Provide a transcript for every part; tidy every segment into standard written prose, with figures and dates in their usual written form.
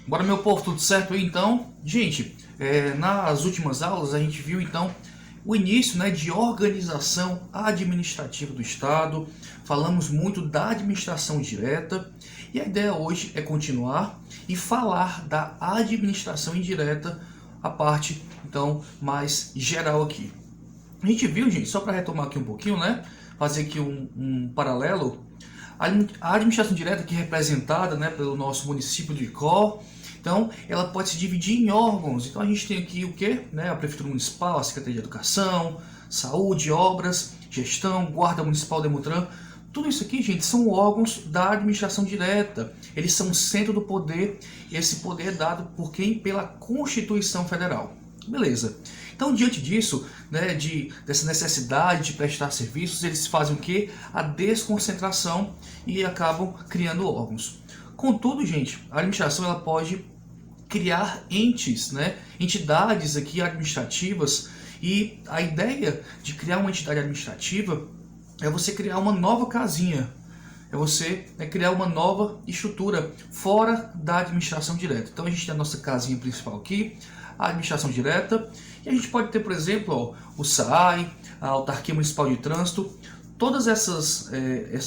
Bora, meu povo, tudo certo aí então? Gente, nas últimas aulas a gente viu então o início, né, de organização administrativa do Estado. Falamos muito da administração direta e a ideia hoje é continuar e falar da administração indireta, a parte então mais geral aqui. A gente viu, gente, só para retomar aqui um pouquinho, né, fazer aqui um paralelo. A administração direta, que é representada, né, pelo nosso município de Icó, então ela pode se dividir em órgãos. Então a gente tem aqui o que? Né, a Prefeitura Municipal, a Secretaria de Educação, Saúde, Obras, Gestão, Guarda Municipal, Demutran. Tudo isso aqui, gente, são órgãos da administração direta. Eles são o centro do poder e esse poder é dado por quem? Pela Constituição Federal. Beleza. Então, diante disso, né, dessa necessidade de prestar serviços, eles fazem o quê? A desconcentração e acabam criando órgãos. Contudo, gente, a administração ela pode criar entes, né, entidades aqui administrativas, e a ideia de criar uma entidade administrativa é você criar uma nova casinha, é você criar uma nova estrutura fora da administração direta. Então a gente tem a nossa casinha principal aqui, a administração direta, e a gente pode ter, por exemplo, ó, o SAAI, a Autarquia Municipal de Trânsito. Todas essas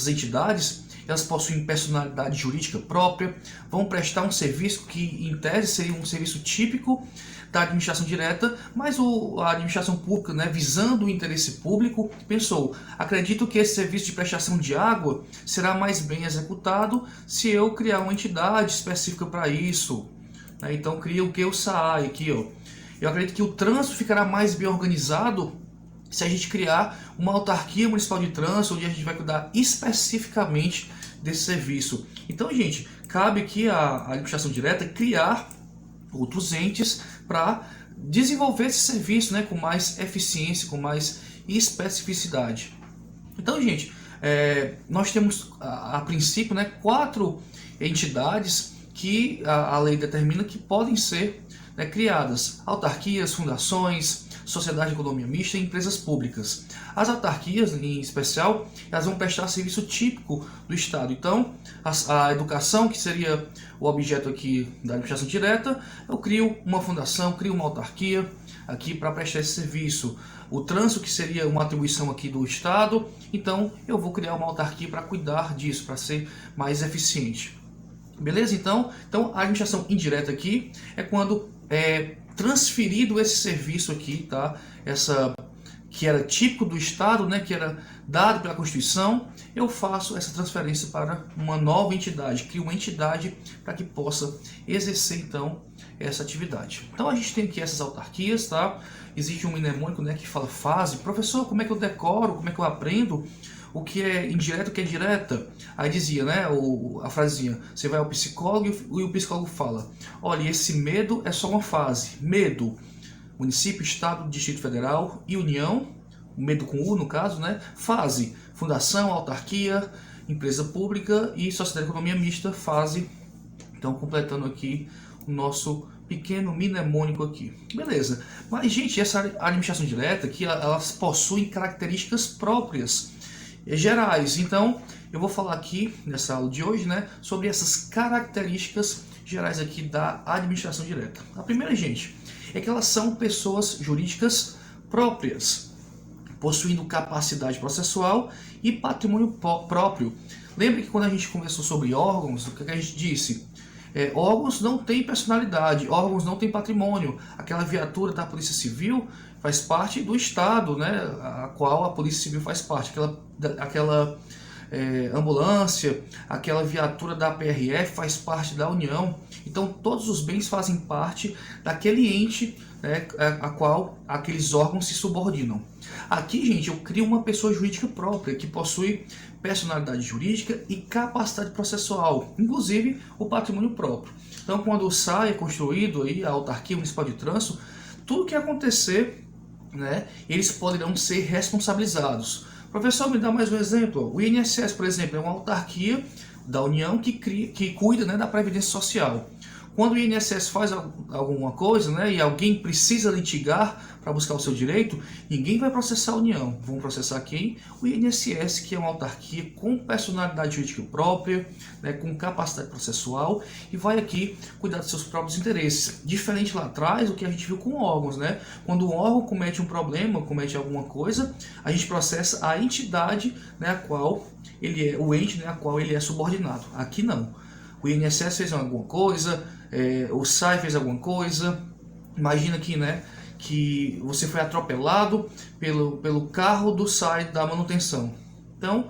entidades, elas possuem personalidade jurídica própria, vão prestar um serviço que, em tese, seria um serviço típico da administração direta, mas a administração pública, né, visando o interesse público, pensou: acredito que esse serviço de prestação de água será mais bem executado se eu criar uma entidade específica para isso. Então cria o que? O SAAI aqui, ó. Eu acredito que o trânsito ficará mais bem organizado se a gente criar uma autarquia municipal de trânsito, onde a gente vai cuidar especificamente desse serviço. Então, gente, cabe aqui à administração direta criar outros entes para desenvolver esse serviço, né, com mais eficiência, com mais especificidade. Então, gente, nós temos a princípio, né, 4 entidades que a lei determina que podem ser, né, criadas: autarquias, fundações, sociedade de economia mista e empresas públicas. As autarquias, em especial, elas vão prestar serviço típico do Estado. Então, a educação, que seria o objeto aqui da administração direta, eu crio uma fundação, crio uma autarquia aqui para prestar esse serviço. O trânsito, que seria uma atribuição aqui do Estado, então eu vou criar uma autarquia para cuidar disso, para ser mais eficiente. Beleza? Então a administração indireta aqui é quando é transferido esse serviço aqui, tá? Que era típico do Estado, né? Que era dado pela Constituição, eu faço essa transferência para uma nova entidade, crio uma entidade para que possa exercer então essa atividade. Então a gente tem aqui essas autarquias, tá? Existe um mnemônico, né, que fala fase. Professor, como é que eu decoro? Como é que eu aprendo o que é indireto, o que é direta? Aí dizia, né, a frasezinha: você vai ao psicólogo e o psicólogo fala: olha, esse medo é só uma fase. Medo, município, estado, Distrito Federal e União, medo com U no caso, né? Fase, fundação, autarquia, empresa pública e sociedade de economia mista, fase. Então, completando aqui o nosso pequeno mnemônico aqui. Beleza. Mas, gente, essa administração direta aqui, elas possuem características próprias, gerais. Então, eu vou falar aqui nessa aula de hoje, né, sobre essas características gerais aqui da administração direta. A primeira, gente, é que elas são pessoas jurídicas próprias, possuindo capacidade processual e patrimônio próprio. Lembre que quando a gente conversou sobre órgãos, o que a gente disse? Órgãos não têm personalidade, órgãos não têm patrimônio. Aquela viatura da Polícia Civil faz parte do Estado, né, a qual a Polícia Civil faz parte. Aquela ambulância, aquela viatura da PRF faz parte da União. Então todos os bens fazem parte daquele ente, né, a qual aqueles órgãos se subordinam. Aqui, gente, eu crio uma pessoa jurídica própria que possui personalidade jurídica e capacidade processual, inclusive o patrimônio próprio. Então, quando sai construído aí a autarquia municipal de trânsito, tudo que acontecer, né, eles poderão ser responsabilizados. Professor, me dá mais um exemplo. O INSS, por exemplo, é uma autarquia da União que cuida, né, da Previdência Social. Quando o INSS faz alguma coisa, né, e alguém precisa litigar para buscar o seu direito, ninguém vai processar a União. Vão processar quem? O INSS, que é uma autarquia com personalidade jurídica própria, né, com capacidade processual, e vai aqui cuidar dos seus próprios interesses. Diferente lá atrás, o que a gente viu com órgãos, né? Quando um órgão comete um problema, comete alguma coisa, a gente processa a entidade, né, a qual ele é, o ente, né, a qual ele é subordinado. Aqui não. O INSS fez alguma coisa, o SAI fez alguma coisa. Imagina aqui, né, que você foi atropelado pelo carro do SAI da manutenção. Então,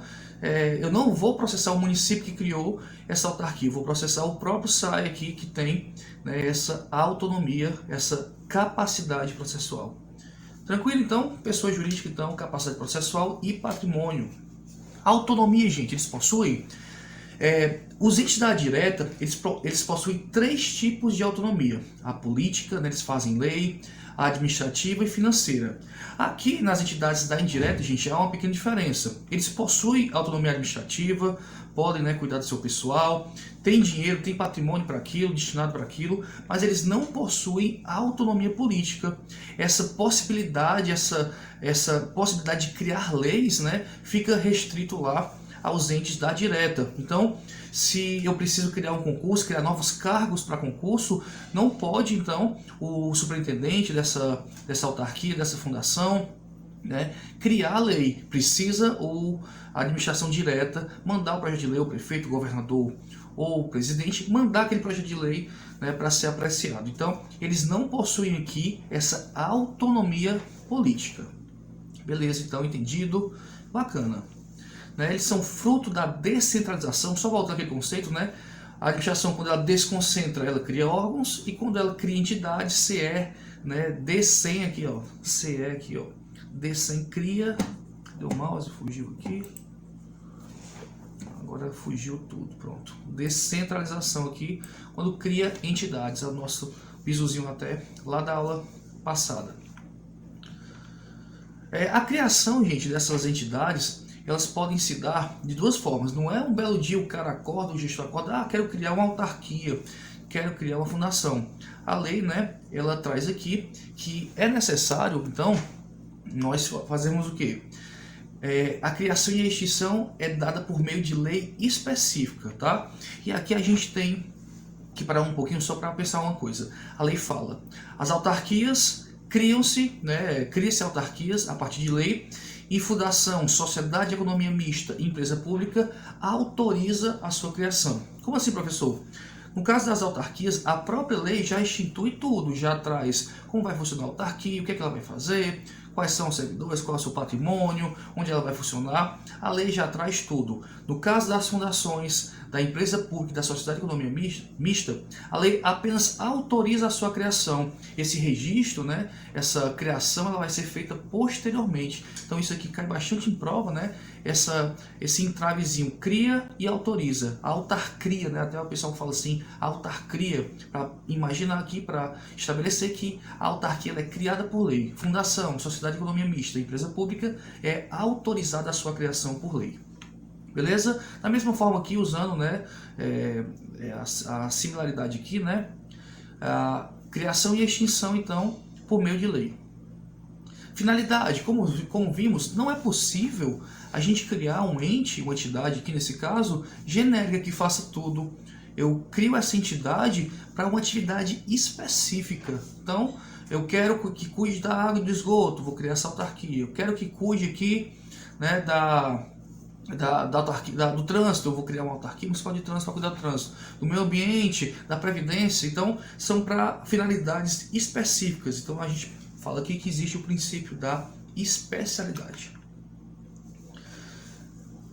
eu não vou processar o município que criou essa autarquia, vou processar o próprio SAI aqui, que tem, né, essa autonomia, essa capacidade processual. Tranquilo, então? Pessoa jurídica, então, capacidade processual e patrimônio. Autonomia, gente, eles possuem... os entes da direta, eles possuem 3 tipos de autonomia. A política, né, eles fazem lei, a administrativa e financeira. Aqui nas entidades da indireta, gente, há uma pequena diferença. Eles possuem autonomia administrativa, podem, né, cuidar do seu pessoal, tem dinheiro, tem patrimônio para aquilo, destinado para aquilo, mas eles não possuem autonomia política. Essa possibilidade de criar leis, né, fica restrito lá aos entes da direta. Então, se eu preciso criar um concurso, criar novos cargos para concurso, não pode, então, o superintendente dessa autarquia, dessa fundação, né, criar a lei. Precisa a administração direta mandar o projeto de lei, o prefeito, o governador ou o presidente, mandar aquele projeto de lei, né, para ser apreciado. Então, eles não possuem aqui essa autonomia política. Beleza, então, entendido? Bacana. Né, eles são fruto da descentralização. Só voltando aquele conceito, né? A administração, quando ela desconcentra, ela cria órgãos, e quando ela cria entidades, CE, né, D100 aqui, ó, CE aqui, ó, D100 cria, deu mouse, fugiu aqui, agora fugiu tudo, pronto. Descentralização aqui, quando cria entidades, é o nosso pisozinho até lá da aula passada. A criação, gente, dessas entidades, elas podem se dar de 2 formas. Não é um belo dia o cara acorda, o gestor acorda, quero criar uma autarquia, quero criar uma fundação. A lei, né, ela traz aqui que é necessário, então, nós fazemos o quê? A criação e a extinção é dada por meio de lei específica, tá? E aqui a gente tem que parar um pouquinho só para pensar uma coisa. A lei fala, as autarquias criam-se, né, cria-se autarquias a partir de lei, e fundação, sociedade de economia mista, empresa pública, autoriza a sua criação. Como assim, professor? No caso das autarquias, a própria lei já institui tudo, já traz como vai funcionar a autarquia, o que é que ela vai fazer, quais são os servidores, qual é o seu patrimônio, onde ela vai funcionar. A lei já traz tudo. No caso das fundações, da empresa pública e da sociedade de economia mista, a lei apenas autoriza a sua criação. Esse registro, né, essa criação, ela vai ser feita posteriormente. Então isso aqui cai bastante em prova, né? Esse entravezinho, cria e autoriza. A autarquia, né? Até o pessoal fala assim, autarquia, para imaginar aqui, para estabelecer que a autarquia ela é criada por lei. Fundação, sociedade de economia mista, empresa pública, é autorizada a sua criação por lei. Beleza? Da mesma forma aqui, usando, né, a similaridade aqui, né, a criação e extinção, então, por meio de lei. Finalidade, como vimos, não é possível a gente criar um ente, uma entidade, aqui nesse caso, genérica, que faça tudo. Eu crio essa entidade para uma atividade específica. Então, eu quero que cuide da água e do esgoto, vou criar essa autarquia. Eu quero que cuide aqui, né, do trânsito, eu vou criar uma autarquia municipal de trânsito para cuidar do trânsito, do meio ambiente, da previdência. Então, são para finalidades específicas. Então, a gente fala aqui que existe o princípio da especialidade.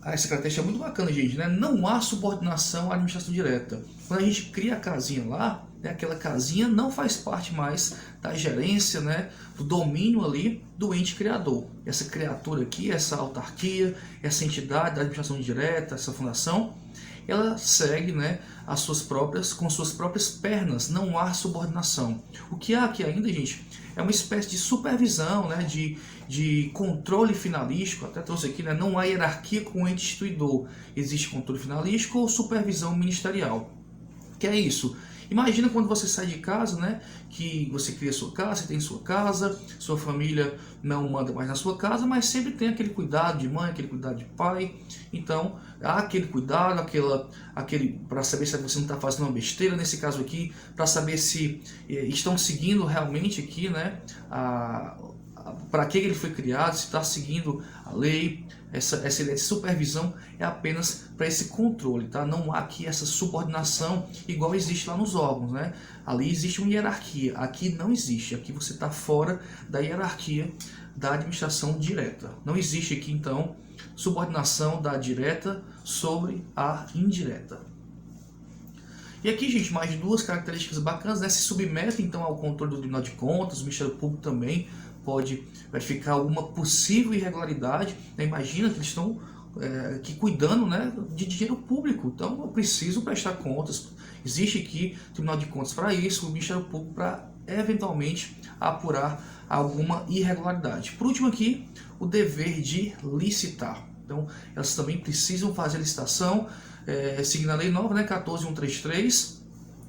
Essa característica é muito bacana, gente, né? Não há subordinação à administração direta. Quando a gente cria a casinha lá, né, aquela casinha não faz parte mais da gerência, né, do domínio ali do ente criador. Essa criatura aqui, essa autarquia, essa entidade da administração direta, essa fundação, ela segue, né, com suas próprias pernas, não há subordinação. O que há aqui ainda, gente, é uma espécie de supervisão, né, de controle finalístico, até trouxe aqui, né, não há hierarquia com o ente instituidor, existe controle finalístico ou supervisão ministerial. Que é isso? Imagina quando você sai de casa, né, que você cria sua casa, você tem sua casa, sua família não manda mais na sua casa, mas sempre tem aquele cuidado de mãe, aquele cuidado de pai. Então, há aquele cuidado, aquele para saber se você não está fazendo uma besteira, nesse caso aqui, para saber se estão seguindo realmente aqui, né, para que ele foi criado, se está seguindo a lei. Essa ideia de supervisão é apenas para esse controle, tá? Não há aqui essa subordinação igual existe lá nos órgãos, né? Ali existe uma hierarquia, aqui não existe, aqui você está fora da hierarquia da administração direta. Não existe aqui, então, subordinação da direta sobre a indireta. E aqui, gente, mais duas características bacanas, né? Se submete, então, ao controle do Tribunal de Contas, o Ministério Público também pode verificar alguma possível irregularidade, né? Imagina que eles estão aqui cuidando, né, de dinheiro público, então eu preciso prestar contas. Existe aqui o Tribunal de Contas para isso, o Ministério Público para eventualmente apurar alguma irregularidade. Por último aqui, o dever de licitar. Então, elas também precisam fazer a licitação, seguindo a lei nova, né, 14.133,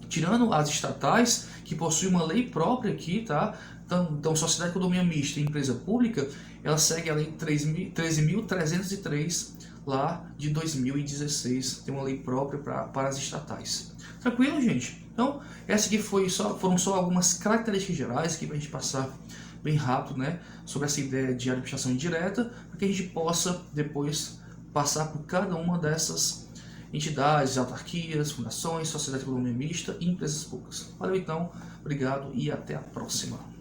tirando as estatais, que possuem uma lei própria aqui, tá? Então, sociedade de condomínio mista e empresa pública, ela segue a lei 13.303 lá de 2016, tem uma lei própria para as estatais. Tranquilo, gente? Então, essa aqui foram só algumas características gerais aqui para a gente passar bem rápido, né, sobre essa ideia de administração indireta, para que a gente possa depois passar por cada uma dessas entidades, autarquias, fundações, sociedade de condomínio mista e empresas públicas. Valeu então, obrigado e até a próxima.